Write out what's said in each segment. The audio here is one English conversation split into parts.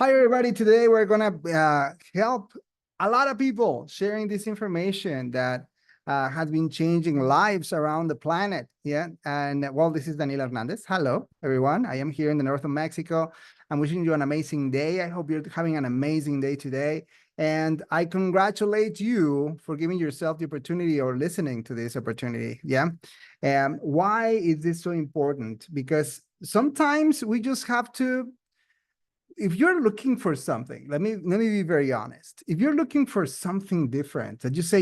Hi, everybody. Today we're going to help a lot of people sharing this information that has been changing lives around the planet. Yeah. And well, this is Daniel Hernandez. Hello, everyone. I am here in the north of Mexico. I'm wishing you an amazing day. I hope you're having an amazing day today. And I congratulate you for giving yourself the opportunity or listening to this opportunity. Yeah. And why is this so important? Because sometimes we just have to, if you're looking for something, let me be very honest. If you're looking for something different, that you say,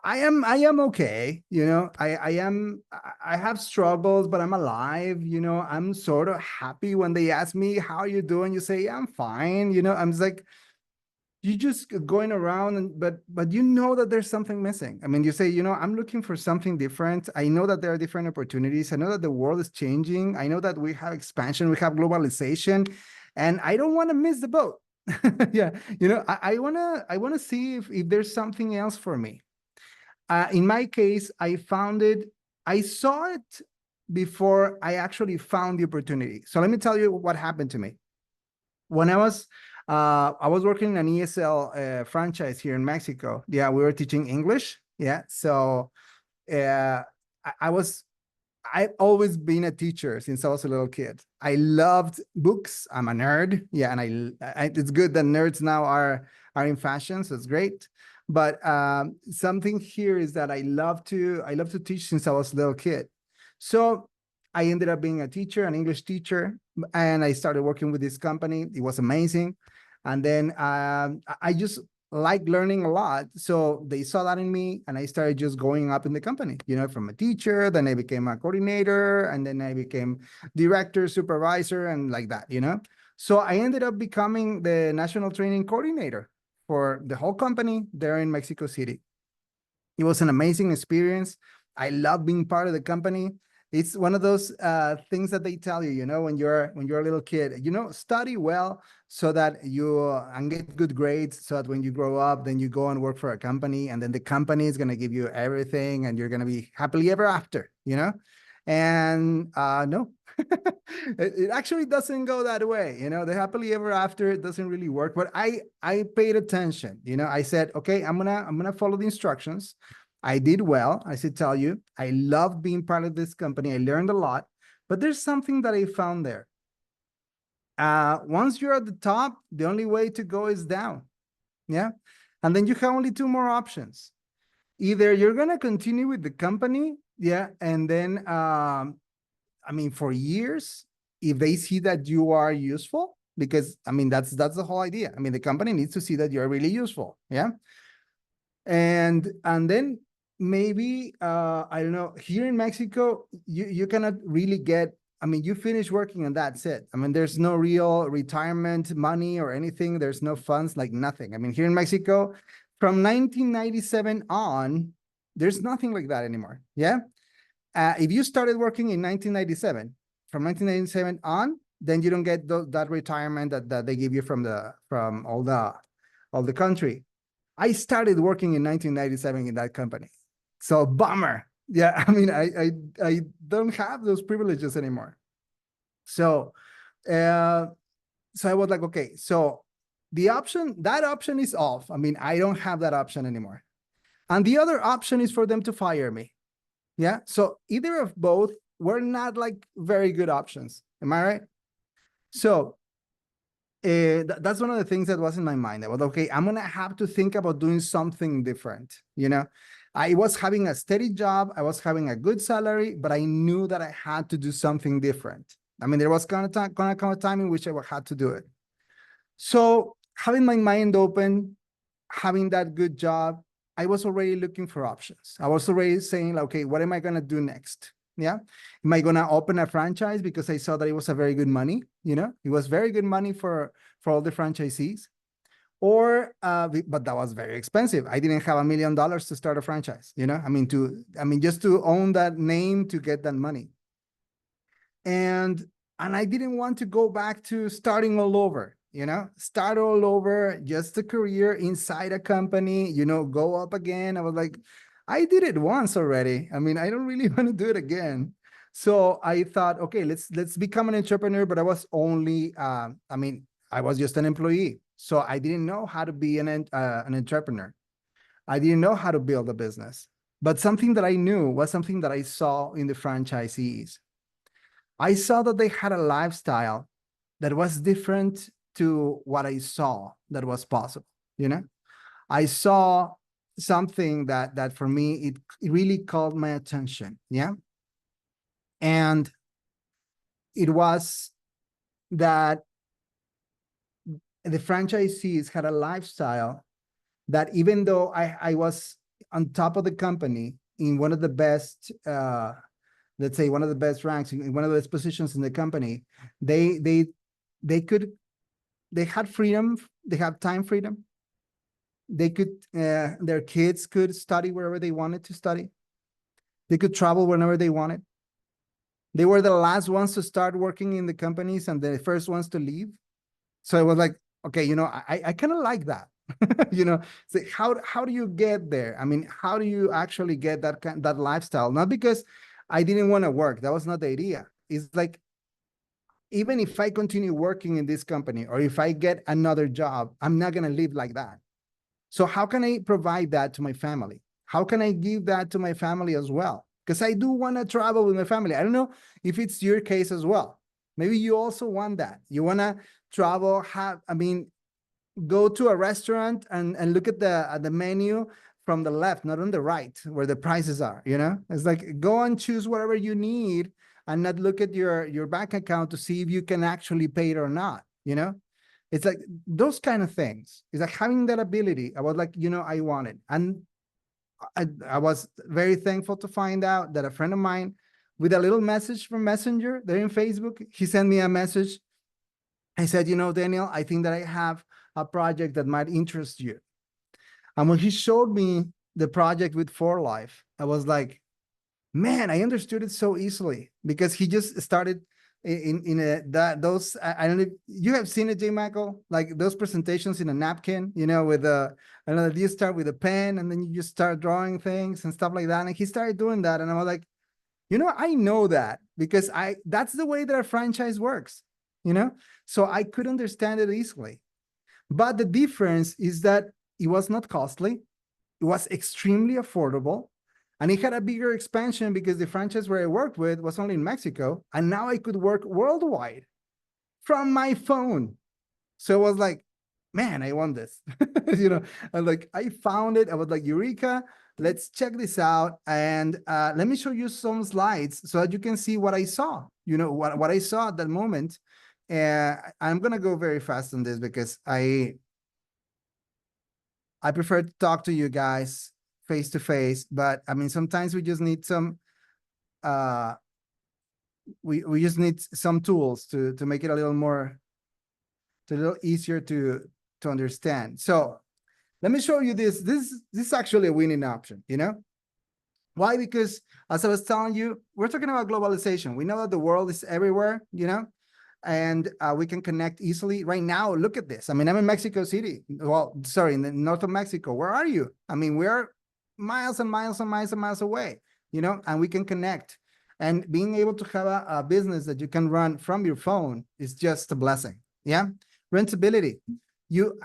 I am okay, I have struggles, but I'm alive, I'm sort of happy when they ask me, how are you doing? You say, yeah, I'm fine, I'm just like, you just going around and but you know that there's something missing. I mean, you say, I'm looking for something different. I know that there are different opportunities. I know that the world is changing. I know that we have expansion, we have globalization, and I don't want to miss the boat. Yeah, I wanna see if there's something else for me. In my case, I saw it before I actually found the opportunity. So let me tell you what happened to me. When I was working in an ESL franchise here in Mexico. Yeah, we were teaching English. Yeah, so uh, I was I've always been a teacher since I was a little kid. I loved books. I'm a nerd. Yeah, and it's good that nerds now are in fashion, so it's great. But something here is that I love to teach since I was a little kid. So I ended up being a teacher, an English teacher, and I started working with this company. It was amazing. And then I just like learning a lot. So they saw that in me, and I started just going up in the company, from a teacher, then I became a coordinator, and then I became director, supervisor, and like that. So I ended up becoming the national training coordinator for the whole company there in Mexico City. It was an amazing experience. I love being part of the company. It's one of those things that they tell you, when you're a little kid, study well so that you and get good grades, so that when you grow up, then you go and work for a company, and then the company is going to give you everything, and you're going to be happily ever after. And no, it actually doesn't go that way. The happily ever after doesn't really work. But I paid attention. I said, okay, I'm gonna follow the instructions. I did well. I should tell you, I loved being part of this company. I learned a lot, but there's something that I found there. Once you're at the top, the only way to go is down. Yeah. And then you have only two more options. Either you're going to continue with the company. Yeah. And then, I mean, for years, if they see that you are useful, because I mean, that's the whole idea. I mean, the company needs to see that you're really useful. Yeah. And then maybe I don't know, here in Mexico, you cannot really get, I mean, you finish working and that's it. I mean, there's no real retirement money or anything. There's no funds, like nothing. I mean, here in Mexico, from 1997 on, there's nothing like that anymore. Yeah. If you started working in 1997, from 1997 on, then you don't get that retirement that they give you from all the country. I started working in 1997 in that company. So bummer. Yeah, I mean, I don't have those privileges anymore. So uh so I was like, okay, so that option is off. I mean, I don't have that option anymore. And the other option is for them to fire me. Yeah. So either of both were not like very good options. Am I right? So that's one of the things that was in my mind. I was okay, I'm gonna have to think about doing something different. I was having a steady job, I was having a good salary, but I knew that I had to do something different. I mean, there was gonna come a time in which I had to do it. So having my mind open, having that good job, I was already looking for options. I was already saying, like, okay, what am I gonna do next? Yeah. Am I gonna open a franchise because I saw that it was a very good money? It was very good money for all the franchisees. Or but that was very expensive. I didn't have $1 million to start a franchise. I mean, just to own that name, to get that money. And I didn't want to go back to starting all over. Start all over, just a career inside a company, go up again. I was like, I did it once already. I mean, I don't really want to do it again. So I thought, okay, let's become an entrepreneur. But I was only, I mean, I was just an employee. So I didn't know how to be an entrepreneur. I didn't know how to build a business. But something that I knew was something that I saw in the franchisees. I saw that they had a lifestyle that was different to what I saw that was possible. You know, I saw something that for me, it really called my attention. Yeah. And it was that the franchisees had a lifestyle that even though I was on top of the company in one of the best, let's say one of the best ranks in one of the best positions in the company, they they they could they had freedom, they have time freedom. They could their kids could study wherever they wanted to study. They could travel whenever they wanted. They were the last ones to start working in the companies and the first ones to leave. So it was like, okay, I kind of like that. So how do you get there? I mean, how do you actually get that lifestyle? Not because I didn't want to work. That was not the idea. It's like, even if I continue working in this company or if I get another job, I'm not going to live like that. So how can I provide that to my family? How can I give that to my family as well? Because I do want to travel with my family. I don't know if it's your case as well. Maybe you also want that. You want to travel, go to a restaurant and look at the menu from the left, not on the right, where the prices are. It's like, go and choose whatever you need and not look at your bank account to see if you can actually pay it or not. It's like those kind of things. It's like having that ability. I was like, I want it. And I was very thankful to find out that a friend of mine, with a little message from Messenger there in Facebook, he sent me a message. I said, Daniel, I think that I have a project that might interest you. And when he showed me the project with For Life, I was like, man, I understood it so easily, because he just started those. I don't know if you have seen it, J. Michael, like those presentations in a napkin, with you start with a pen and then you just start drawing things and stuff like that. And he started doing that. And I was like, I know that because that's the way that a franchise works, so I could understand it easily. But the difference is that it was not costly. It was extremely affordable. And it had a bigger expansion because the franchise where I worked with was only in Mexico. And now I could work worldwide from my phone. So it was like, man, I want this. I found it. I was like, Eureka, let's check this out. And let me show you some slides so that you can see what I saw, what I saw at that moment. I'm going to go very fast on this because I prefer to talk to you guys face to face, but I mean, sometimes we just need some, we just need some tools to make it a little easier to understand. So let me show you this. This is actually a winning option, Why? Because as I was telling you, we're talking about globalization. We know that the world is everywhere, and we can connect easily. Right now, look at this. I mean, I'm in Mexico City. Well, sorry, in the north of Mexico. Where are you? I mean, we're miles and miles and miles and miles away, and we can connect. And being able to have a business that you can run from your phone is just a blessing. Yeah. Rentability.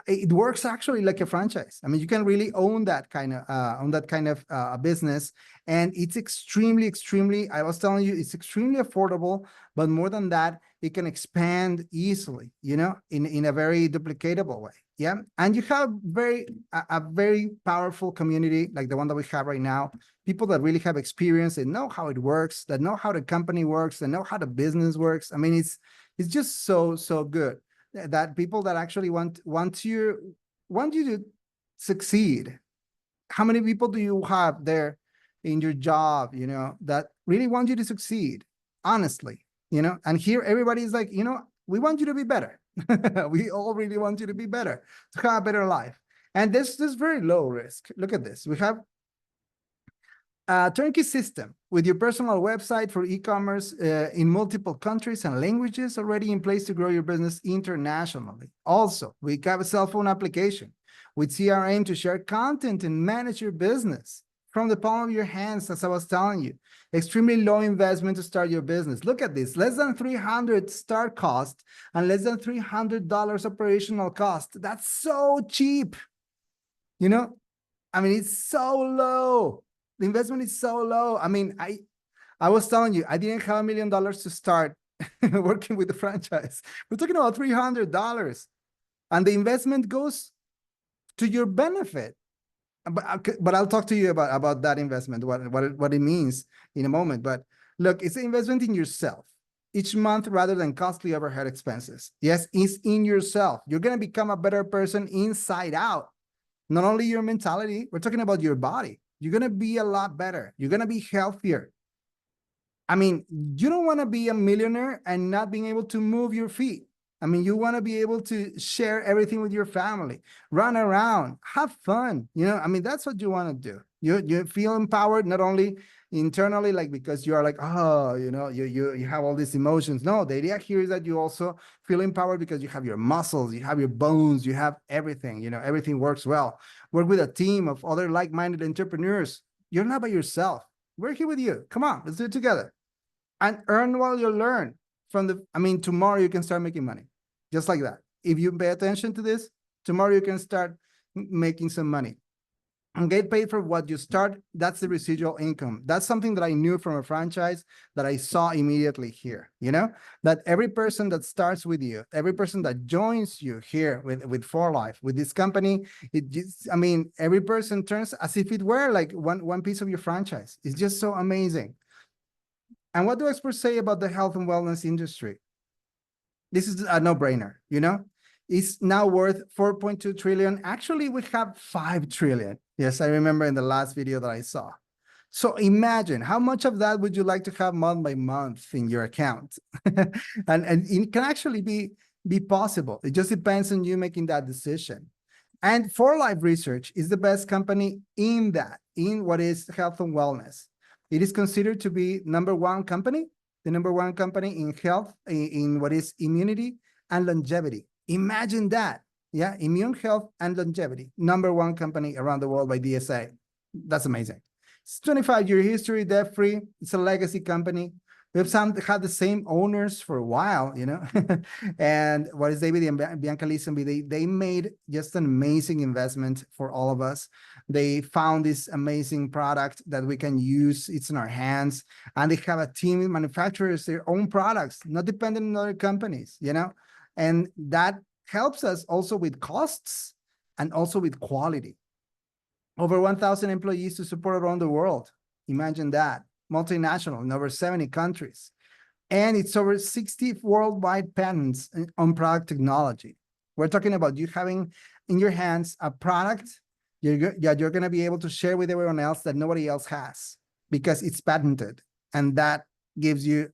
It works actually like a franchise. I mean, you can really own that kind of business. And it's extremely, I was telling you, it's extremely affordable, but more than that, it can expand easily, in a very duplicatable way. Yeah. And you have a very powerful community like the one that we have right now. People that really have experience, they know how it works, that know how the company works, they know how the business works. I mean, it's just so good that people that actually want you to succeed. How many people do you have there in your job, that really want you to succeed, honestly, and here everybody's like, we want you to be better. We all really want you to be better, to have a better life. And this is very low risk. Look at this. We have a turnkey system with your personal website for e-commerce in multiple countries and languages already in place to grow your business internationally. Also, we have a cell phone application with CRM to share content and manage your business. from the palm of your hands, as I was telling you. Extremely low investment to start your business. Look at this, less than 300 start cost and less than $300 operational cost. That's so cheap. You know, I mean, it's so low. The investment is so low. I mean, I was telling you, I didn't have $1 million to start working with the franchise. We're talking about $300, and the investment goes to your benefit. But I'll talk to you about that investment, what it means in a moment. But look, it's an investment in yourself each month rather than costly overhead expenses. Yes, it's in yourself. You're going to become a better person inside out. Not only your mentality, we're talking about your body. You're going to be a lot better. You're going to be healthier. I mean, you don't want to be a millionaire and not being able to move your feet. I mean, you want to be able to share everything with your family, run around, have fun. I mean, that's what you want to do. You feel empowered, not only internally, like because you are like, oh, you have all these emotions. No, the idea here is that you also feel empowered because you have your muscles, you have your bones, you have everything. Everything works well. Work with a team of other like-minded entrepreneurs. You're not by yourself. We're here with you. Come on, let's do it together. And earn while you learn. Tomorrow you can start making money, just like that. If you pay attention to this, tomorrow you can start making some money and get paid for what you start. That's the residual income. That's something that I knew from a franchise that I saw immediately here, that every person that starts with you, every person that joins you here with 4Life, with this company, every person turns as if it were like one piece of your franchise. It's just so amazing. And what do experts say about the health and wellness industry? This is a no-brainer, It's now worth 4.2 trillion. Actually, we have 5 trillion. Yes, I remember in the last video that I saw. So imagine how much of that would you like to have month by month in your account? and it can actually be possible. It just depends on you making that decision. And 4Life Research is the best company in what is health and wellness. It is considered to be the number one company in health, in what is immunity and longevity. Imagine that. Yeah, immune health and longevity. Number one company around the world by DSA. That's amazing. It's 25-year history, debt-free. It's a legacy company. We've had the same owners for a while, and what is David and Bianca Lisenby, they made just an amazing investment for all of us. They found this amazing product that we can use. It's in our hands, and they have a team of manufacturers, their own products, not dependent on other companies, and that helps us also with costs and also with quality. Over 1,000 employees to support around the world. Imagine that. Multinational in over 70 countries. And it's over 60 worldwide patents on product technology. We're talking about you having in your hands a product that you're going to be able to share with everyone else that nobody else has because it's patented. And that gives you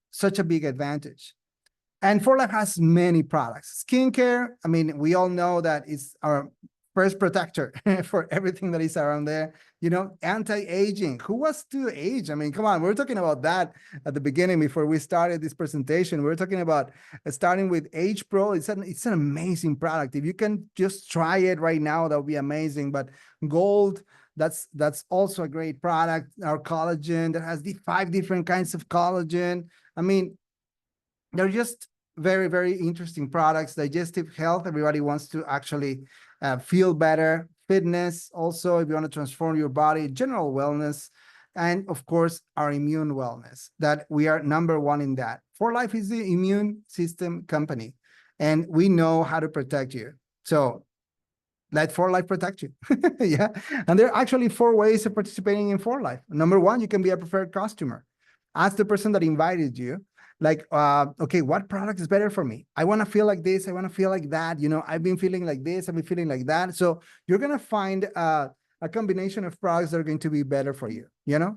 such a big advantage. And 4Life has many products. Skincare, we all know that it's our first protector for everything that is around there. Anti-aging. Who wants to age? Come on, we're talking about that at the beginning before we started this presentation. We're talking about starting with Age Pro. It's an amazing product. If you can just try it right now, that would be amazing. But Gold, that's also a great product. Our collagen that has the 5 different kinds of collagen. They're just very, very interesting products. Digestive health, everybody wants to actually feel better. Fitness, also, if you want to transform your body. General wellness, and of course, our immune wellness, that we are number one in that. 4Life is the immune system company, and we know how to protect you. So let 4Life protect you. Yeah, and there are actually 4 ways of participating in 4Life. Number 1, you can be a preferred customer. Ask the person that invited you, like, okay, what product is better for me? I want to feel like this. I want to feel like that. I've been feeling like this. I've been feeling like that. So you're going to find a combination of products that are going to be better for you,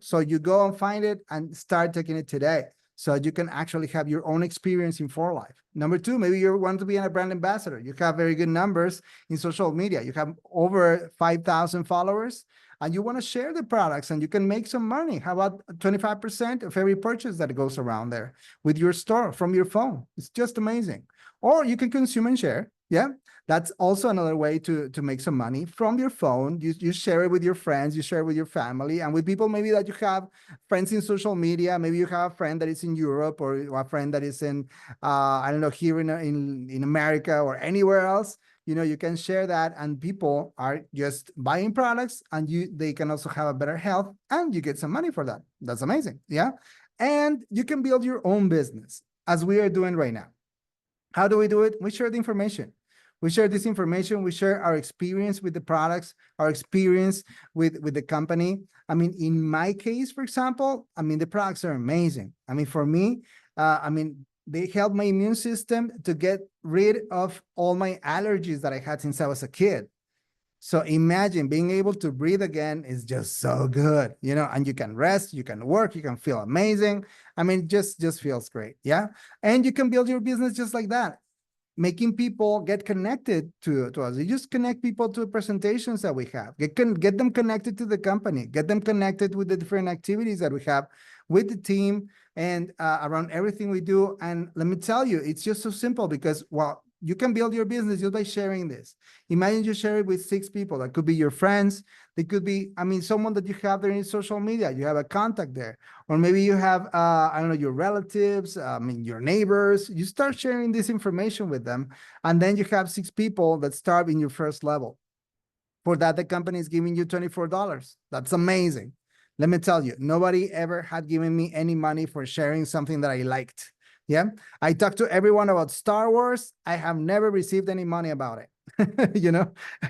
So you go and find it and start taking it today so you can actually have your own experience in 4Life. Number 2, maybe you want to be a brand ambassador. You have very good numbers in social media. You have over 5,000 followers. And you want to share the products and you can make some money. How about 25% of every purchase that goes around there with your store from your phone? It's just amazing. Or you can consume and share. Yeah, that's also another way to make some money from your phone. You share it with your friends, you share it with your family, and with people maybe that you have friends in social media. Maybe you have a friend that is in Europe, or a friend that is in I don't know, here in America or anywhere else. You can share that, and people are just buying products, and they can also have a better health, and you get some money for that. That's amazing. Yeah, and you can build your own business as we are doing right now. How do we do it? We share the information. We share this information. We share our experience with the products, our experience with the company. I mean, in my case, for example, I mean, the products are amazing. I mean, for me, I mean, they help my immune system to get rid of all my allergies that I had since I was a kid. So imagine being able to breathe again is just so good, and you can rest, you can work, you can feel amazing. I mean, just feels great. Yeah. And you can build your business just like that, making people get connected to us. You just connect people to the presentations that we have. Get them connected to the company, get them connected with the different activities that we have with the team and around everything we do. And let me tell you, it's just so simple because, well, you can build your business just by sharing this. Imagine you share it with 6 people. That could be your friends. They could be, I mean, someone that you have there in social media. You have a contact there. Or maybe you have, I don't know, your relatives, I mean, your neighbors. You start sharing this information with them. And then you have 6 people that start in your first level. For that, the company is giving you $24. That's amazing. Let me tell you, nobody ever had given me any money for sharing something that I liked. Yeah. I talked to everyone about Star Wars. I have never received any money about it,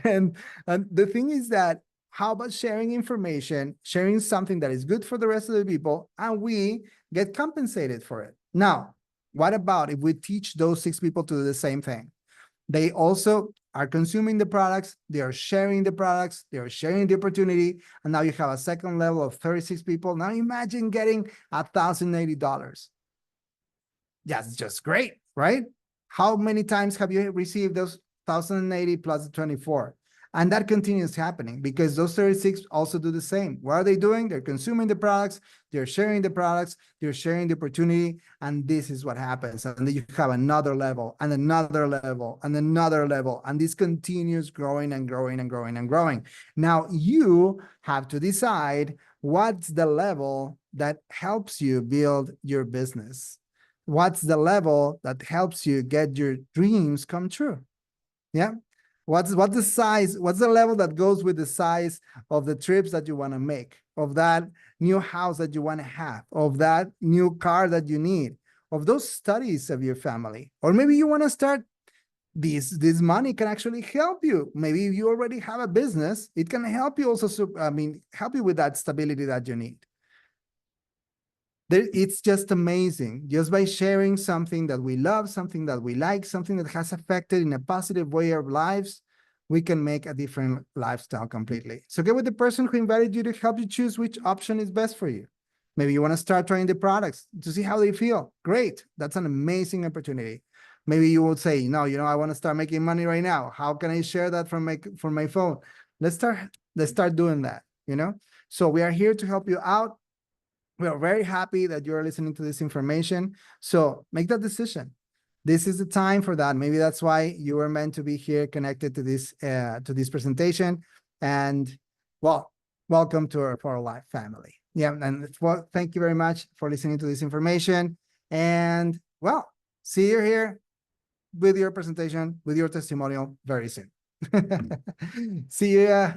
and the thing is that, how about sharing information, sharing something that is good for the rest of the people, and we get compensated for it? Now, what about if we teach those 6 people to do the same thing? They also are consuming the products, they are sharing the products, they are sharing the opportunity, and now you have a second level of 36 people. Now imagine getting $1,080. That's just great, right? How many times have you received those 1,080 plus the 24? And that continues happening because those 36 also do the same. What are they doing? They're consuming the products, they're sharing the products, they're sharing the opportunity, and this is what happens. And then you have another level and another level and another level, and this continues growing and growing and growing and growing. Now you have to decide what's the level that helps you build your business. What's the level that helps you get your dreams come true? Yeah. What's the size? What's the level that goes with the size of the trips that you want to make, of that new house that you want to have, of that new car that you need, of those studies of your family? Or maybe you want to start this money can actually help you. Maybe you already have a business. It can help you also, help you with that stability that you need. It's just amazing. Just by sharing something that we love, something that we like, something that has affected in a positive way our lives, we can make a different lifestyle completely. So get with the person who invited you to help you choose which option is best for you. Maybe you want to start trying the products to see how they feel. Great. That's an amazing opportunity. Maybe you will say, no, I want to start making money right now. How can I share that from my phone? Let's start doing that, So we are here to help you out. We are very happy that you're listening to this information. So make that decision. This is the time for that. Maybe that's why you were meant to be here connected to this presentation. And well, welcome to our For Life family. Yeah, and well, thank you very much for listening to this information. And well, see you here with your presentation, with your testimonial very soon. See you